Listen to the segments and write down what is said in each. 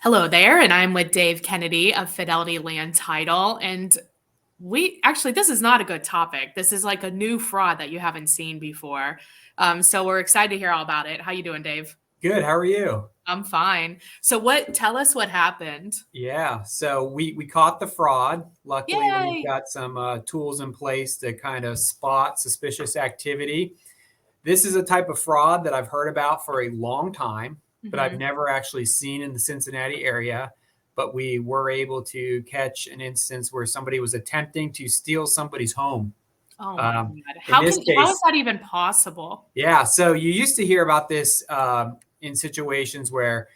Hello there, and I'm with Dave Kennedy of Fidelity Land Title. And this is not a good topic. This is like a new fraud that you haven't seen before. So we're excited to hear all about it. How you doing, Dave? Good. How are you? I'm fine. So tell us what happened. Yeah. So we caught the fraud. Luckily, we've Yay. got some tools in place to kind of spot suspicious activity. This is a type of fraud that I've heard about for a long time, but I've hmm never actually seen in the Cincinnati area. But we were able to catch an instance where somebody was attempting to steal somebody's home. Oh my Um, God. in How this can how is case, that even possible? yeah. So you used to hear about this in situations where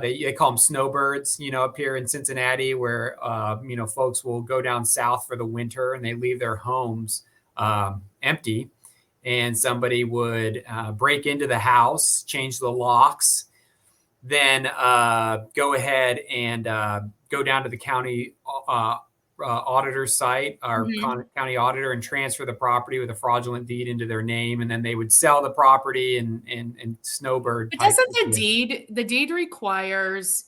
they call them snowbirds, up here in Cincinnati, where, folks will go down south for the winter and they leave their homes empty. And somebody would break into the house, change the locks, then go ahead and go down to the county auditor site, our hmm county auditor, and transfer the property with a fraudulent deed into their name, and then they would sell the property and snowbird But type doesn't situation. the deed requires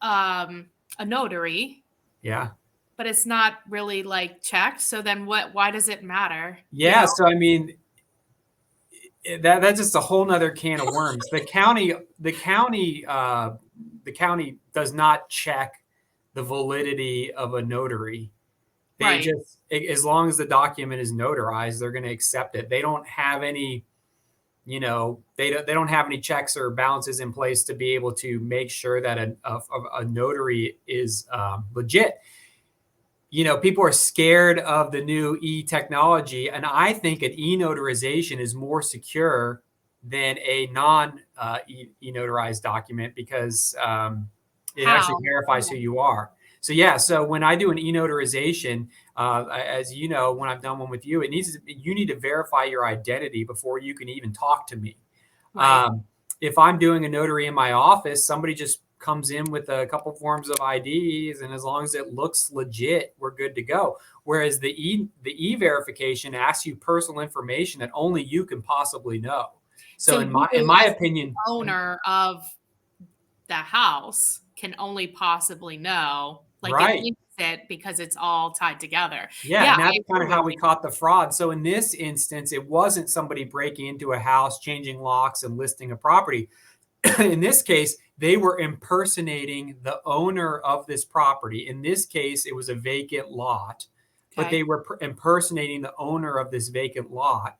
a notary, Yeah. but it's not really like checked. So then why does it matter? Yeah. So I mean, that's just a whole nother can of worms. The county does not check the validity of a notary. They Right. just, as long as the document is notarized, they're going to accept it. They don't have any, they don't have any checks or balances in place to be able to make sure that a notary is legit. People are scared of the new e-technology, and I think an e-notarization is more secure than a non e-notarized document because it actually How? verifies who you are. So yeah, so when I do an e-notarization, as you know, when I've done one with you, you need to verify your identity before you can even talk to me. Right. Um, if I'm doing a notary in my office, somebody just comes in with a couple forms of IDs, and as long as it looks legit, we're good to go. Whereas the verification asks you personal information that only you can possibly know. So So in my in you, my as the opinion, owner of the house, can only possibly know, like it right. links it because it's all tied together. Yeah, Yeah, and I that's kind agree of with how we you. caught the fraud. So in this instance, it wasn't somebody breaking into a house, changing locks, and listing a property. In this case, they were impersonating the owner of this property. In this case, it was a vacant lot, but they Okay. were impersonating the owner of this vacant lot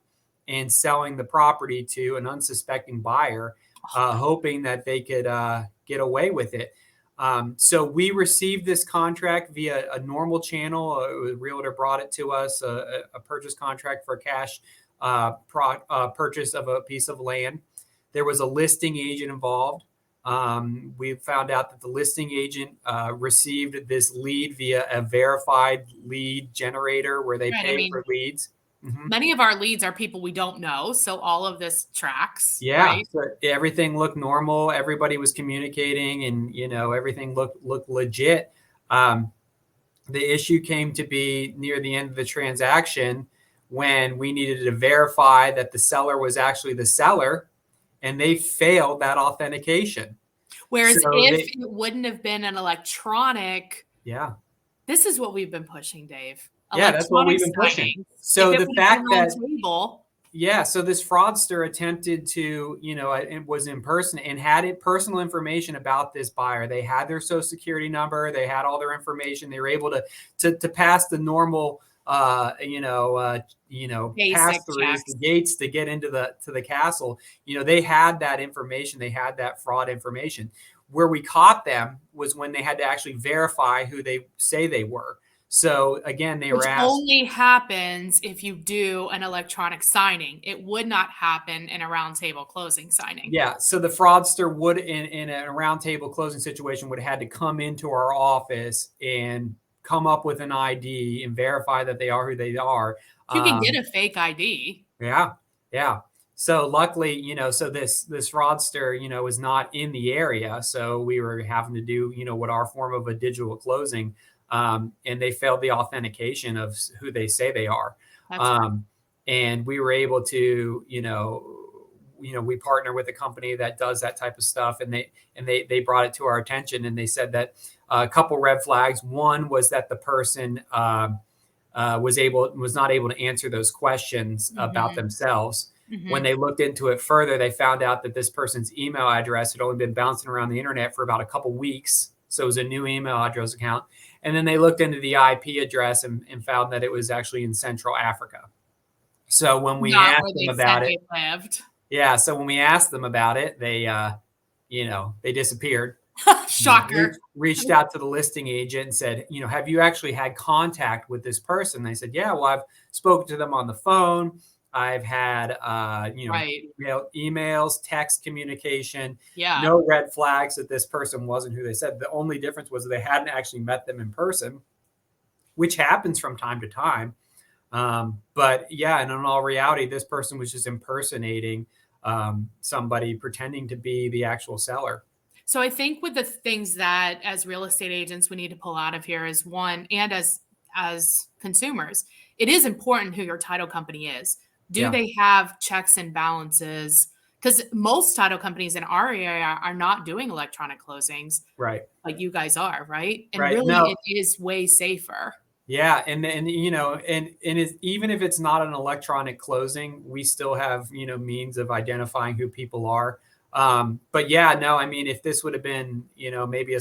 and selling the property to an unsuspecting buyer, hoping that they could get away with it. So we received this contract via a normal channel. A realtor brought it to us, a purchase contract for a cash purchase of a piece of land. There was a listing agent involved. We found out that the listing agent received this lead via a verified lead generator where they Right. I pay mean, for leads. Mhm. many of our leads are people we don't know, so all of this tracks, Yeah, right? so everything looked normal. Everybody was communicating, and everything looked legit. Um, the issue came to be near the end of the transaction when we needed to verify that the seller was actually the seller, and they failed that authentication. Whereas So if they, it wouldn't have been an electronic, yeah, this is what we've been pushing, Dave. yeah, that's what Electronic we've been pushing. signings. If So it the would have been fact around that, table, yeah, so this fraudster attempted to, it was in person and had it personal information about this buyer. They had their social security number, they had all their information. They were able to pass the normal, pass basic throughs, the checks. gates to get into the castle. They had that information. They had that fraud information. Where we caught them was when they had to actually verify who they say they were. So again, they were Which asked. only happens if you do an electronic signing. It would not happen in a roundtable closing signing. Yeah, so the fraudster would, in a roundtable closing situation, would have had to come into our office and come up with an ID and verify that they are who they are. You can get Um, a fake ID. yeah, yeah. So luckily, so this fraudster, was not in the area, so we were having to do, what our form of a digital closing, and they failed the authentication of who they say they are, That's right. um, and we were able to, we partner with a company that does that type of stuff, and they brought it to our attention, and they said that a couple red flags. One was that the person was not able to answer those questions about themselves. When they looked into it further, they found out that this person's email address had only been bouncing around the internet for about a couple weeks. So it was a new email address account. And then they looked into the IP address and found that it was actually in Central Africa. So when we Not asked where them they about said it, they lived. yeah. So when we asked them about it, they disappeared. Shocker. Reached out to the listing agent and said, have you actually had contact with this person? They said, yeah, well, I've spoken to them on the phone. I've had, Right. emails, text communication, Yeah. no red flags that this person wasn't who they said. The only difference was they hadn't actually met them in person, which happens from time to time. But yeah, and in all reality, this person was just impersonating somebody, pretending to be the actual seller. So I think with the things that as real estate agents we need to pull out of here is one, and as consumers, it is important who your title company is. Do Yeah. they have checks and balances? Because most title companies in our area are not doing electronic closings Right. like you guys are, right? And Right. really, No. it is way safer. Yeah, and even if it's not an electronic closing, we still have means of identifying who people are. But yeah, no, I mean, if this would have been maybe a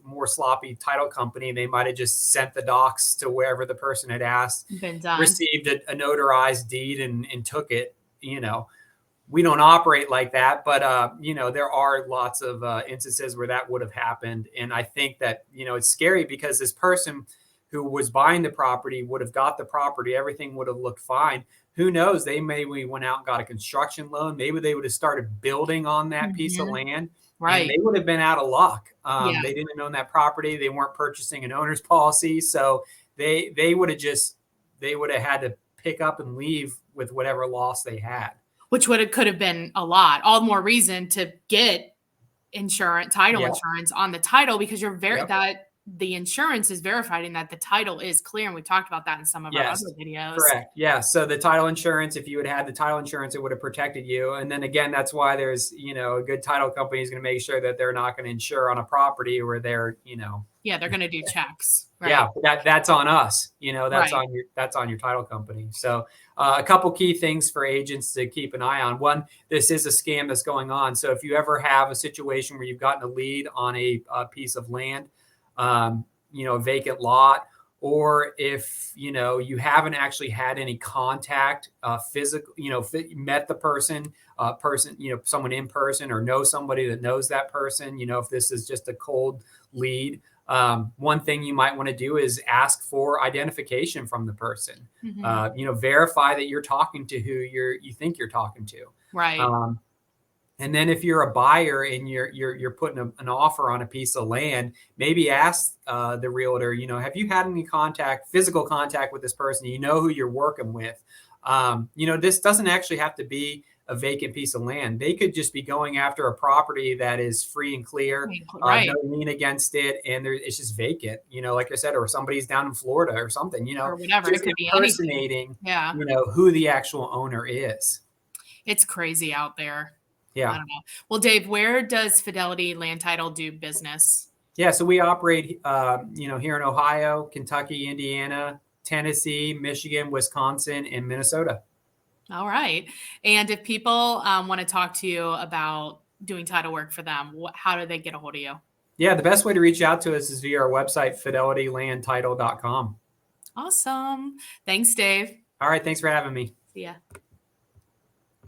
more sloppy title company, they might have just sent the docs to wherever the person had asked, Been done. received a notarized deed, and took it. We don't operate like that, but there are lots of instances where that would have happened, and I think that it's scary because this person who was buying the property would have got the property, everything would have looked fine. Who knows? They maybe went out and got a construction loan. Maybe they would have started building on that piece of land, and they would have been out of luck. Yeah. They didn't own that property. They weren't purchasing an owner's policy, so they would have had to pick up and leave with whatever loss they had. Which could have been a lot. All the more reason to get title insurance on the title, because you're that the insurance is verifying that the title is clear. And we talked about that in some of our other videos. Correct. Yeah. So the title insurance, if you had the title insurance, it would have protected you. And then again, that's why there's, a good title company is going to make sure that they're not going to insure on a property where they're, yeah, they're going to do checks. Right? Yeah. That's on us. That's on your title company. So a couple key things for agents to keep an eye on. One, this is a scam that's going on. So if you ever have a situation where you've gotten a lead on a piece of land, a vacant lot, or if you haven't actually had any contact, physical, met the person, someone in person, or know somebody that knows that person, if this is just a cold lead, one thing you might want to do is ask for identification from the person. Verify that you're talking to who you think you're talking to. Right. And then if you're a buyer and you're putting an offer on a piece of land, maybe ask the realtor, have you had any physical contact with this person? Who you're working with. This doesn't actually have to be a vacant piece of land. They could just be going after a property that is free and clear, no lien against it, and it's just vacant. Like I said, or somebody's down in Florida or something. Or whatever. Just it could be impersonating. anything. Who the actual owner is. It's crazy out there. Yeah. I don't know. Well, Dave, where does Fidelity Land Title do business? Yeah, so we operate, here in Ohio, Kentucky, Indiana, Tennessee, Michigan, Wisconsin, and Minnesota. All right. And if people want to talk to you about doing title work for them, how do they get a hold of you? Yeah, the best way to reach out to us is via our website, fidelitylandtitle.com. Awesome. Thanks, Dave. All right. Thanks for having me. See ya.